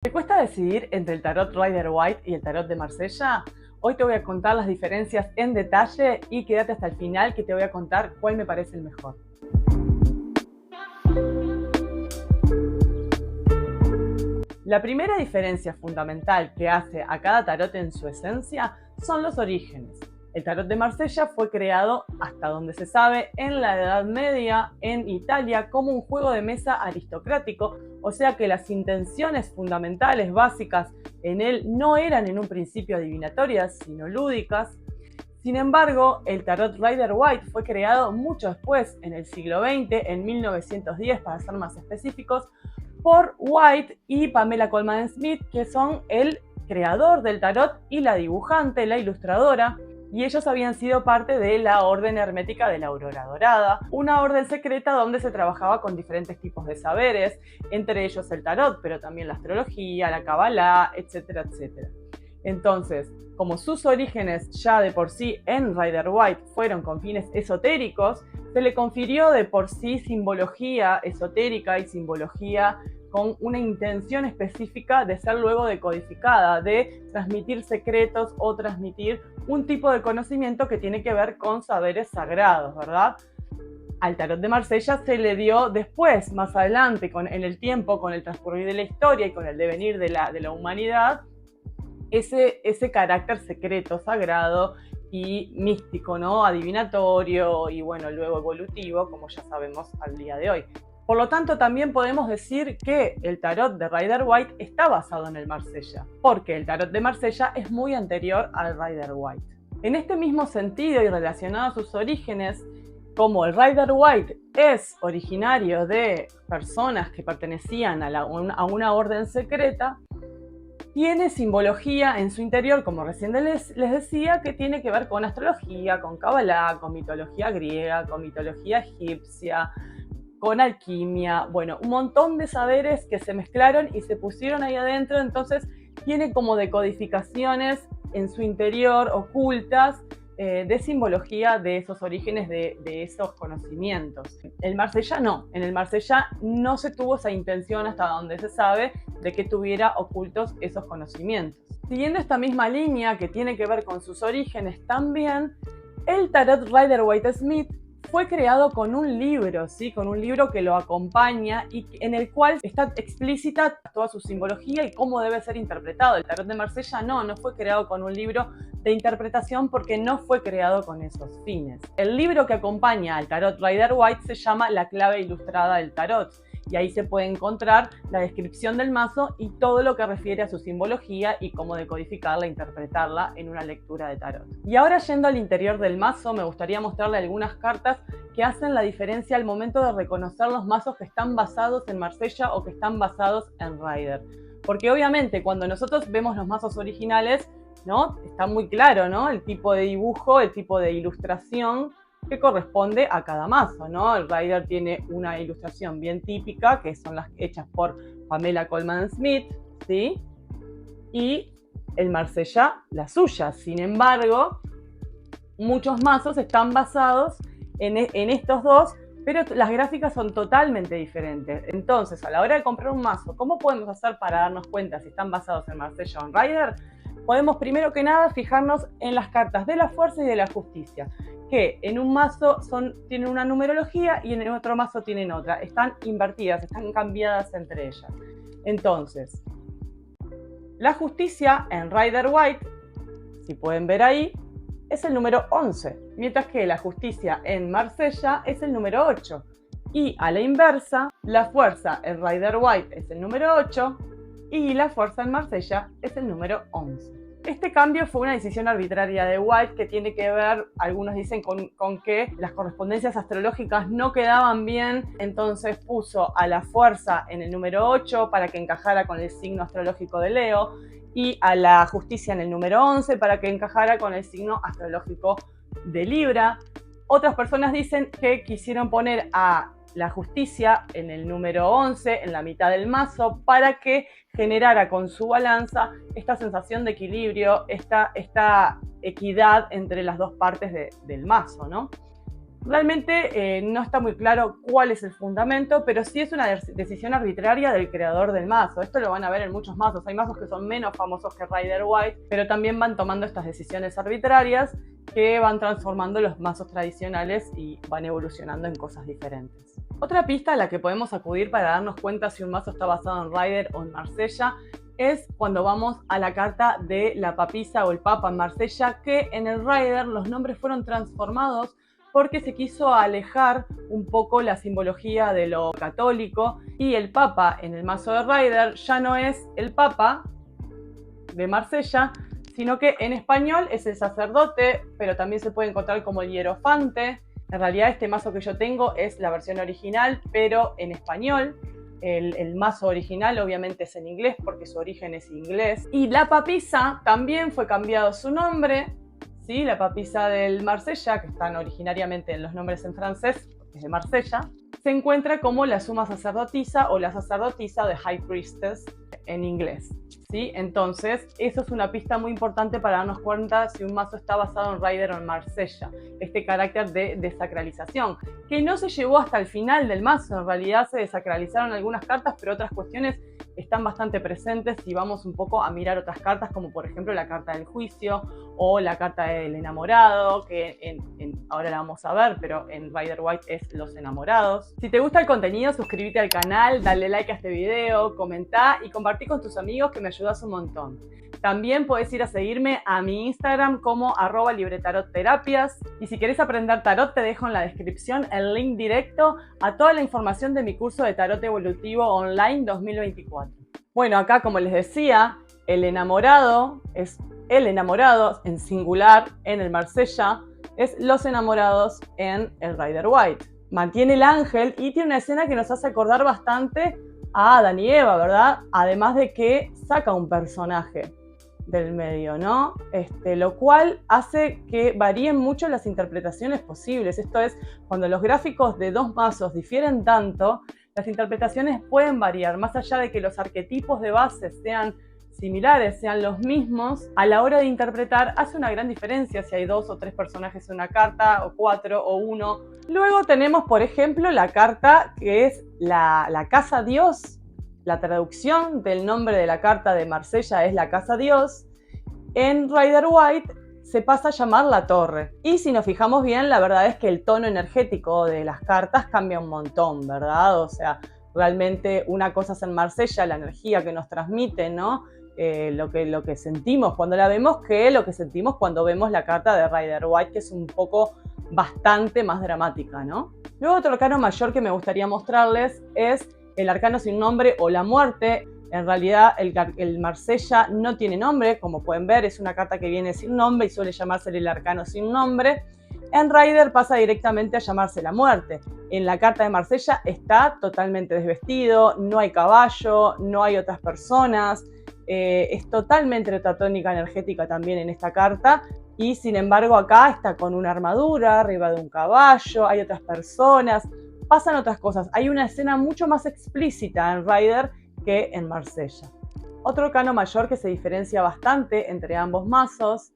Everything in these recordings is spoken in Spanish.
¿Te cuesta decidir entre el tarot Rider-Waite y el tarot de Marsella? Hoy te voy a contar las diferencias en detalle y quédate hasta el final que te voy a contar cuál me parece el mejor. La primera diferencia fundamental que hace a cada tarot en su esencia son los orígenes. El tarot de Marsella fue creado, hasta donde se sabe, en la Edad Media en Italia como un juego de mesa aristocrático, o sea que las intenciones fundamentales básicas en él no eran en un principio adivinatorias, sino lúdicas. Sin embargo, el tarot Rider-Waite fue creado mucho después, en el siglo XX, en 1910 para ser más específicos, por White y Pamela Colman Smith, que son el creador del tarot y la dibujante, la ilustradora, y ellos habían sido parte de la Orden Hermética de la Aurora Dorada, una orden secreta donde se trabajaba con diferentes tipos de saberes, entre ellos el tarot, pero también la astrología, la cabalá, etcétera, etcétera. Entonces, como sus orígenes ya de por sí en Rider-Waite fueron con fines esotéricos, se le confirió de por sí simbología esotérica y simbología con una intención específica de ser luego decodificada, de transmitir secretos o transmitir un tipo de conocimiento que tiene que ver con saberes sagrados, ¿verdad? Al tarot de Marsella se le dio después, más adelante, en el tiempo, con el transcurrir de la historia y con el devenir de la humanidad, ese carácter secreto, sagrado y místico, ¿no? Adivinatorio y bueno, luego evolutivo, como ya sabemos al día de hoy. Por lo tanto, también podemos decir que el tarot de Rider-Waite está basado en el Marsella, porque el tarot de Marsella es muy anterior al Rider-Waite. En este mismo sentido y relacionado a sus orígenes, como el Rider-Waite es originario de personas que pertenecían a una orden secreta, tiene simbología en su interior, como recién les decía, que tiene que ver con astrología, con cabalá, con mitología griega, con mitología egipcia, con alquimia, bueno, un montón de saberes que se mezclaron y se pusieron ahí adentro, entonces tiene como decodificaciones en su interior ocultas de simbología de esos orígenes, de esos conocimientos. El Marsella no, en el Marsella no se tuvo esa intención hasta donde se sabe de que tuviera ocultos esos conocimientos. Siguiendo esta misma línea que tiene que ver con sus orígenes también, el tarot Rider-Waite-Smith fue creado con un libro, ¿sí? Con un libro que lo acompaña y en el cual está explícita toda su simbología y cómo debe ser interpretado. El tarot de Marsella no fue creado con un libro de interpretación porque no fue creado con esos fines. El libro que acompaña al tarot Rider-Waite se llama La clave ilustrada del tarot. Y ahí se puede encontrar la descripción del mazo y todo lo que refiere a su simbología y cómo decodificarla e interpretarla en una lectura de tarot. Y ahora, yendo al interior del mazo, me gustaría mostrarle algunas cartas que hacen la diferencia al momento de reconocer los mazos que están basados en Marsella o que están basados en Rider. Porque obviamente cuando nosotros vemos los mazos originales, ¿no? Está muy claro, ¿no? El tipo de dibujo, el tipo de ilustración que corresponde a cada mazo, ¿no? El Rider tiene una ilustración bien típica, que son las hechas por Pamela Colman Smith, ¿sí? Y el Marsella, la suya. Sin embargo, muchos mazos están basados en estos dos, pero las gráficas son totalmente diferentes. Entonces, a la hora de comprar un mazo, ¿cómo podemos hacer para darnos cuenta si están basados en Marsella o en Rider? Podemos primero que nada fijarnos en las cartas de la fuerza y de la justicia, que en un mazo tienen una numerología y en el otro mazo tienen otra. Están invertidas, están cambiadas entre ellas. Entonces, la justicia en Rider-Waite, si pueden ver ahí, es el número 11, mientras que la justicia en Marsella es el número 8. Y a la inversa, la fuerza en Rider-Waite es el número 8 y la fuerza en Marsella es el número 11. Este cambio fue una decisión arbitraria de White que tiene que ver, algunos dicen, con que las correspondencias astrológicas no quedaban bien, entonces puso a la fuerza en el número 8 para que encajara con el signo astrológico de Leo y a la justicia en el número 11 para que encajara con el signo astrológico de Libra. Otras personas dicen que quisieron poner a la justicia en el número 11, en la mitad del mazo, para que generara con su balanza esta sensación de equilibrio, esta equidad entre las dos partes del mazo, ¿no? Realmente no está muy claro cuál es el fundamento, pero sí es una decisión arbitraria del creador del mazo. Esto lo van a ver en muchos mazos. Hay mazos que son menos famosos que Rider-Waite, pero también van tomando estas decisiones arbitrarias que van transformando los mazos tradicionales y van evolucionando en cosas diferentes. Otra pista a la que podemos acudir para darnos cuenta si un mazo está basado en Rider o en Marsella es cuando vamos a la carta de la papisa o el papa en Marsella, que en el Rider los nombres fueron transformados porque se quiso alejar un poco la simbología de lo católico, y el papa en el mazo de Rider ya no es el papa de Marsella, sino que en español es el sacerdote, pero también se puede encontrar como el hierofante. En realidad este mazo que yo tengo es la versión original, pero en español. El mazo original obviamente es en inglés porque su origen es inglés. Y la papisa también fue cambiado su nombre, ¿sí? La papisa del Marsella, que están originariamente en los nombres en francés, es de Marsella, se encuentra como la suma sacerdotisa o la sacerdotisa de High Priestess en inglés, ¿sí? Entonces, eso es una pista muy importante para darnos cuenta si un mazo está basado en Rider o en Marsella. Este carácter de desacralización, que no se llevó hasta el final del mazo. En realidad se desacralizaron algunas cartas, pero otras cuestiones están bastante presentes si vamos un poco a mirar otras cartas, como por ejemplo la carta del juicio o la carta del enamorado, que ahora la vamos a ver, pero en Rider-Waite es los enamorados. Si te gusta el contenido, suscríbete al canal, dale like a este video, comenta y compartí con tus amigos, que me ayudas un montón. También puedes ir a seguirme a mi Instagram como @libretaratterapias, y si quieres aprender tarot te dejo en la descripción el link directo a toda la información de mi curso de tarot evolutivo online 2024. Bueno, acá como les decía, el enamorado es el enamorado en singular en el Marsella, es los enamorados en el Rider-Waite. Mantiene el ángel y tiene una escena que nos hace acordar bastante a Adán y Eva, ¿verdad? Además de que saca un personaje del medio, ¿no? Lo cual hace que varíen mucho las interpretaciones posibles. Esto es, cuando los gráficos de dos mazos difieren tanto, las interpretaciones pueden variar, más allá de que los arquetipos de base sean similares, sean los mismos. A la hora de interpretar hace una gran diferencia si hay 2 o 3 personajes en una carta, o 4 o 1. Luego tenemos, por ejemplo, la carta que es la Casa Dios. La traducción del nombre de la carta de Marsella es la Casa Dios. En Rider-Waite se pasa a llamar la Torre. Y si nos fijamos bien, la verdad es que el tono energético de las cartas cambia un montón, ¿verdad? O sea, realmente una cosa es en Marsella, la energía que nos transmite, ¿no? Lo que sentimos cuando la vemos, que lo que sentimos cuando vemos la carta de Rider-Waite, que es un poco bastante más dramática, ¿no? Luego otro arcano mayor que me gustaría mostrarles es el arcano sin nombre o la muerte. En realidad el Marsella no tiene nombre, como pueden ver, es una carta que viene sin nombre y suele llamarse el arcano sin nombre. En Rider pasa directamente a llamarse la muerte. En la carta de Marsella está totalmente desvestido, no hay caballo, no hay otras personas, es totalmente otra tónica energética también en esta carta, y sin embargo acá está con una armadura, arriba de un caballo, hay otras personas, pasan otras cosas. Hay una escena mucho más explícita en Rider que en Marsella. Otro arcano mayor que se diferencia bastante entre ambos mazos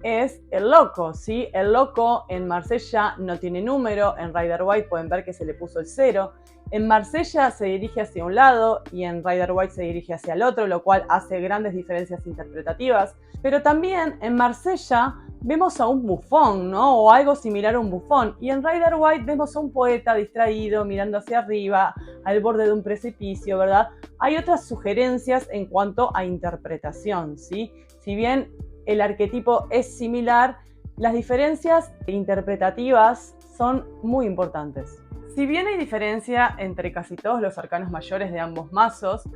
es el loco, ¿sí? El loco en Marsella no tiene número, en Rider-Waite pueden ver que se le puso el 0. En Marsella se dirige hacia un lado y en Rider-Waite se dirige hacia el otro, lo cual hace grandes diferencias interpretativas. Pero también en Marsella vemos a un bufón, ¿no? O algo similar a un bufón. Y en Rider-Waite vemos a un poeta distraído, mirando hacia arriba, al borde de un precipicio, ¿verdad? Hay otras sugerencias en cuanto a interpretación, ¿sí? Si bien el arquetipo es similar, las diferencias interpretativas son muy importantes. Si bien hay diferencia entre casi todos los arcanos mayores de ambos mazos,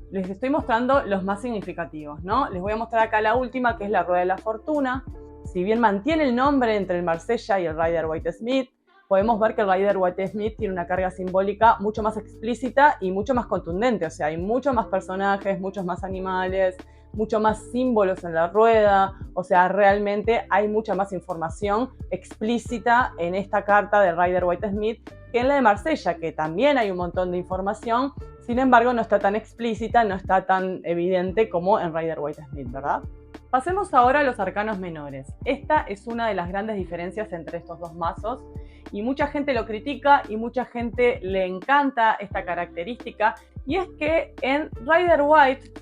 les estoy mostrando los más significativos, ¿no? Les voy a mostrar acá la última, que es la Rueda de la Fortuna. Si bien mantiene el nombre entre el Marsella y el Rider-Waite-Smith, podemos ver que el Rider-Waite-Smith tiene una carga simbólica mucho más explícita y mucho más contundente. O sea, hay muchos más personajes, muchos más animales, mucho más símbolos en la rueda. O sea, realmente hay mucha más información explícita en esta carta de Rider-Waite-Smith que en la de Marsella, que también hay un montón de información. Sin embargo, no está tan explícita, no está tan evidente como en Rider-Waite-Smith, ¿verdad? Pasemos ahora a los arcanos menores. Esta es una de las grandes diferencias entre estos dos mazos y mucha gente lo critica y mucha gente le encanta esta característica, y es que en Rider-Waite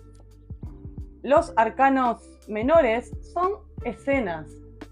los arcanos menores son escenas,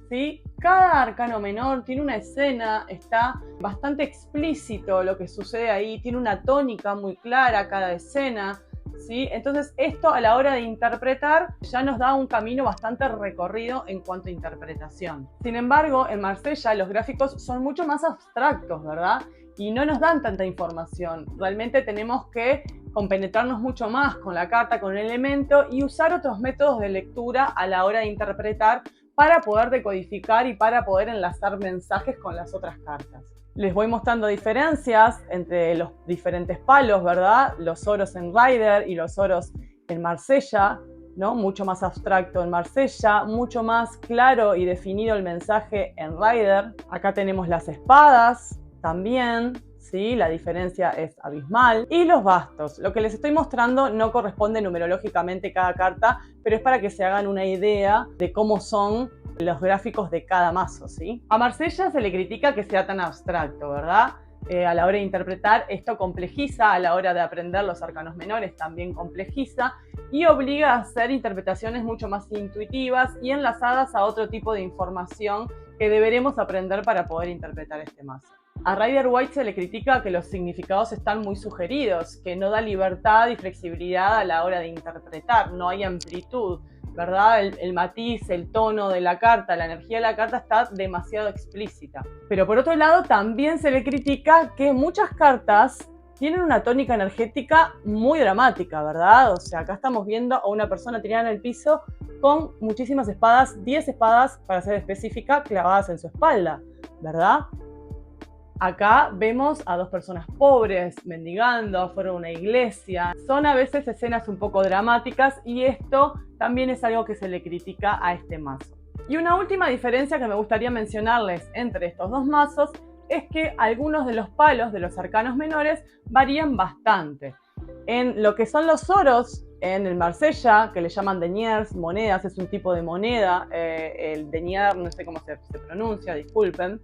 ¿sí? Cada arcano menor tiene una escena, está bastante explícito lo que sucede ahí, tiene una tónica muy clara cada escena, ¿sí? Entonces esto a la hora de interpretar ya nos da un camino bastante recorrido en cuanto a interpretación. Sin embargo, en Marsella los gráficos son mucho más abstractos, ¿verdad? Y no nos dan tanta información. Realmente tenemos que compenetrarnos mucho más con la carta, con el elemento, y usar otros métodos de lectura a la hora de interpretar para poder decodificar y para poder enlazar mensajes con las otras cartas. Les voy mostrando diferencias entre los diferentes palos, ¿verdad? Los oros en Rider y los oros en Marsella, ¿no? Mucho más abstracto en Marsella, mucho más claro y definido el mensaje en Rider. Acá tenemos las espadas también, ¿sí? La diferencia es abismal. Y los bastos. Lo que les estoy mostrando no corresponde numerológicamente cada carta, pero es para que se hagan una idea de cómo son los gráficos de cada mazo, ¿sí? A Marsella se le critica que sea tan abstracto, ¿verdad? A la hora de interpretar esto complejiza, a la hora de aprender los arcanos menores también complejiza y obliga a hacer interpretaciones mucho más intuitivas y enlazadas a otro tipo de información que deberemos aprender para poder interpretar este mazo. A Rider-Waite se le critica que los significados están muy sugeridos, que no da libertad y flexibilidad a la hora de interpretar, no hay amplitud, ¿verdad? El matiz, el tono de la carta, la energía de la carta está demasiado explícita. Pero por otro lado también se le critica que muchas cartas tienen una tónica energética muy dramática, ¿verdad? O sea, acá estamos viendo a una persona tirada en el piso con muchísimas espadas, 10 espadas para ser específica, clavadas en su espalda, ¿verdad? Acá vemos a dos personas pobres mendigando afuera de una iglesia. Son a veces escenas un poco dramáticas y esto también es algo que se le critica a este mazo. Y una última diferencia que me gustaría mencionarles entre estos dos mazos es que algunos de los palos de los arcanos menores varían bastante. En lo que son los oros, en el Marsella, que le llaman deniers, monedas, es un tipo de moneda, el denier, no sé cómo se pronuncia, disculpen,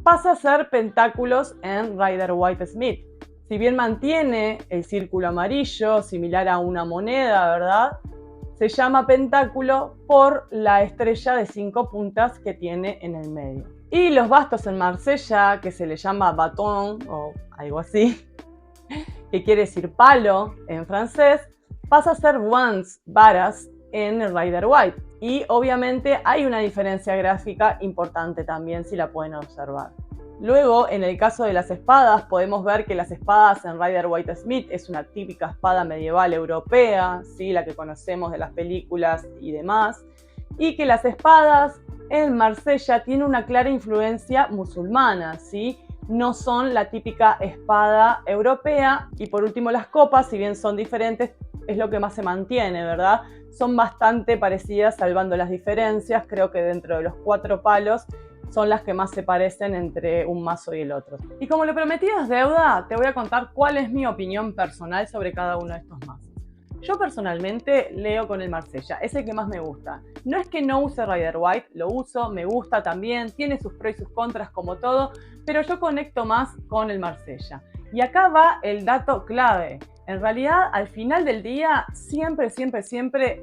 pasa a ser pentáculos en Rider-Waite-Smith. Si bien mantiene el círculo amarillo, similar a una moneda, ¿verdad? Se llama pentáculo por la estrella de 5 puntas que tiene en el medio. Y los bastos en Marsella, que se le llama bâton o algo así, que quiere decir palo en francés, pasa a ser wands, varas, en el Rider-Waite. Y obviamente hay una diferencia gráfica importante también si la pueden observar. Luego, en el caso de las espadas, podemos ver que las espadas en Rider-Waite-Smith es una típica espada medieval europea, ¿sí? La que conocemos de las películas y demás, y que las espadas en Marsella tienen una clara influencia musulmana, ¿sí? No son la típica espada europea. Y por último, las copas, si bien son diferentes, es lo que más se mantiene, ¿verdad? Son bastante parecidas, salvando las diferencias. Creo que dentro de los 4 palos son las que más se parecen entre un mazo y el otro. Y como lo prometido es deuda, te voy a contar cuál es mi opinión personal sobre cada uno de estos mazos. Yo personalmente leo con el Marsella, es el que más me gusta. No es que no use Rider-Waite, lo uso, me gusta también, tiene sus pros y sus contras como todo, pero yo conecto más con el Marsella. Y acá va el dato clave. En realidad, al final del día, siempre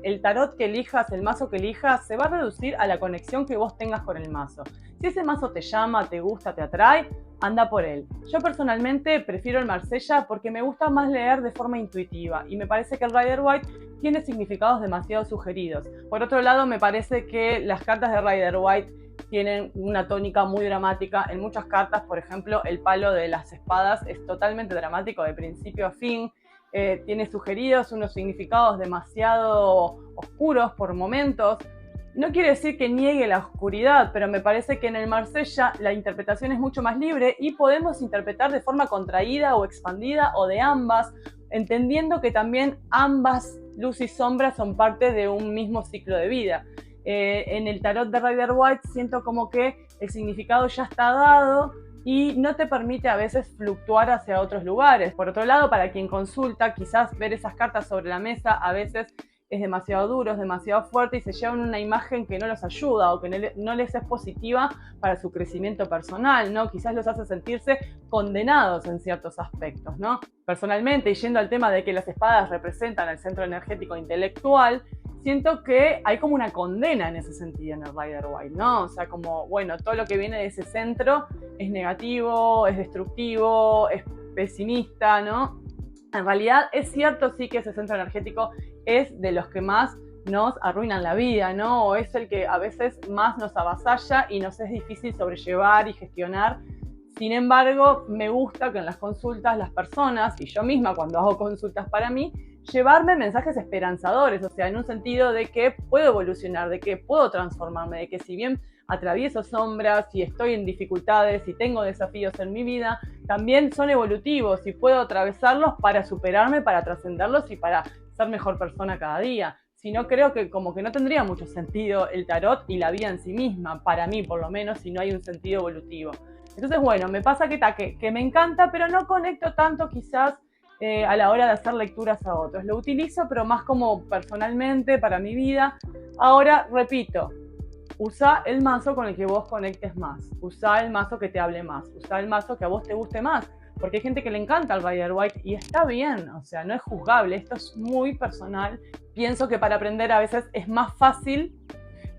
el tarot que elijas, el mazo que elijas, se va a reducir a la conexión que vos tengas con el mazo. Si ese mazo te llama, te gusta, te atrae, anda por él. Yo personalmente prefiero el Marsella porque me gusta más leer de forma intuitiva y me parece que el Rider-Waite tiene significados demasiado sugeridos. Por otro lado, me parece que las cartas de Rider-Waite tienen una tónica muy dramática. En muchas cartas, por ejemplo, el palo de las espadas es totalmente dramático de principio a fin. Tiene sugeridos unos significados demasiado oscuros por momentos. No quiere decir que niegue la oscuridad, pero me parece que en el Marsella la interpretación es mucho más libre y podemos interpretar de forma contraída o expandida o de ambas, entendiendo que también ambas luz y sombra son parte de un mismo ciclo de vida. En el tarot de Rider-Waite siento como que el significado ya está dado y no te permite a veces fluctuar hacia otros lugares. Por otro lado, para quien consulta, quizás ver esas cartas sobre la mesa a veces es demasiado duro, es demasiado fuerte y se llevan una imagen que no los ayuda o que no les es positiva para su crecimiento personal, ¿no? Quizás los hace sentirse condenados en ciertos aspectos, ¿no? Personalmente, y yendo al tema de que las espadas representan el centro energético intelectual, siento que hay como una condena en ese sentido en el Rider-Waite, ¿no? O sea, como, bueno, todo lo que viene de ese centro es negativo, es destructivo, es pesimista, ¿no? En realidad es cierto sí que ese centro energético es de los que más nos arruinan la vida, ¿no? O es el que a veces más nos avasalla y nos es difícil sobrellevar y gestionar. Sin embargo, me gusta que en las consultas las personas, y yo misma cuando hago consultas para mí, llevarme mensajes esperanzadores, o sea, en un sentido de que puedo evolucionar, de que puedo transformarme, de que si bien atravieso sombras, si estoy en dificultades, si tengo desafíos en mi vida, también son evolutivos y puedo atravesarlos para superarme, para trascenderlos y para ser mejor persona cada día. Si no, creo que como que no tendría mucho sentido el tarot y la vida en sí misma, para mí por lo menos, si no hay un sentido evolutivo. Entonces, bueno, me pasa que me encanta, pero no conecto tanto quizás a la hora de hacer lecturas a otros. Lo utilizo, pero más como personalmente, para mi vida. Ahora, repito, usa el mazo con el que vos conectes más. Usa el mazo que te hable más. Usa el mazo que a vos te guste más. Porque hay gente que le encanta el Rider-Waite y está bien, o sea, no es juzgable. Esto es muy personal. Pienso que para aprender a veces es más fácil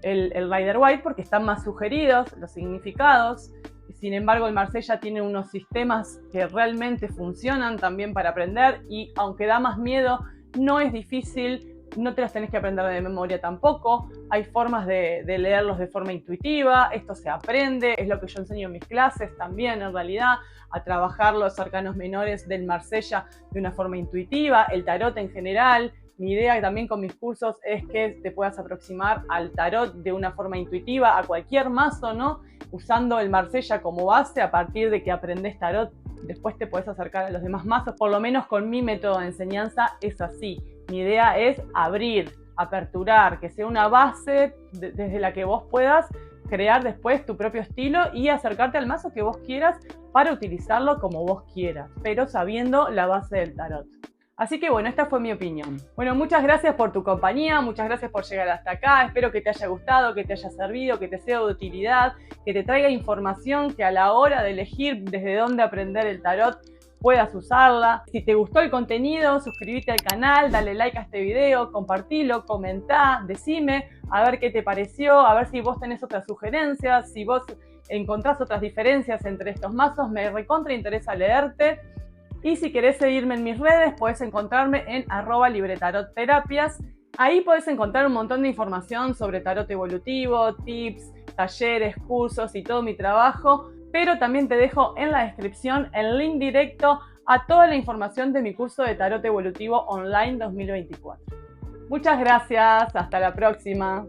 el Rider-Waite porque están más sugeridos los significados. Sin embargo, el Marsella tiene unos sistemas que realmente funcionan también para aprender y aunque da más miedo, no es difícil, no te los tenés que aprender de memoria tampoco. Hay formas de leerlos de forma intuitiva, esto se aprende, es lo que yo enseño en mis clases también en realidad, a trabajar los arcanos menores del Marsella de una forma intuitiva, el tarot en general. Mi idea también con mis cursos es que te puedas aproximar al tarot de una forma intuitiva, a cualquier mazo, ¿no? Usando el Marsella como base, a partir de que aprendes tarot, después te puedes acercar a los demás mazos. Por lo menos con mi método de enseñanza es así. Mi idea es abrir, aperturar, que sea una base desde la que vos puedas crear después tu propio estilo y acercarte al mazo que vos quieras para utilizarlo como vos quieras, pero sabiendo la base del tarot. Así que bueno, esta fue mi opinión. Bueno, muchas gracias por tu compañía, muchas gracias por llegar hasta acá. Espero que te haya gustado, que te haya servido, que te sea de utilidad, que te traiga información que a la hora de elegir desde dónde aprender el tarot puedas usarla. Si te gustó el contenido, suscríbete al canal, dale like a este video, compartilo, comentá, decime a ver qué te pareció, a ver si vos tenés otras sugerencias, si vos encontrás otras diferencias entre estos mazos, me recontra interesa leerte. Y si querés seguirme en mis redes, podés encontrarme en @libretarotterapias. Ahí podés encontrar un montón de información sobre tarot evolutivo, tips, talleres, cursos y todo mi trabajo. Pero también te dejo en la descripción el link directo a toda la información de mi curso de tarot evolutivo online 2024. Muchas gracias, hasta la próxima.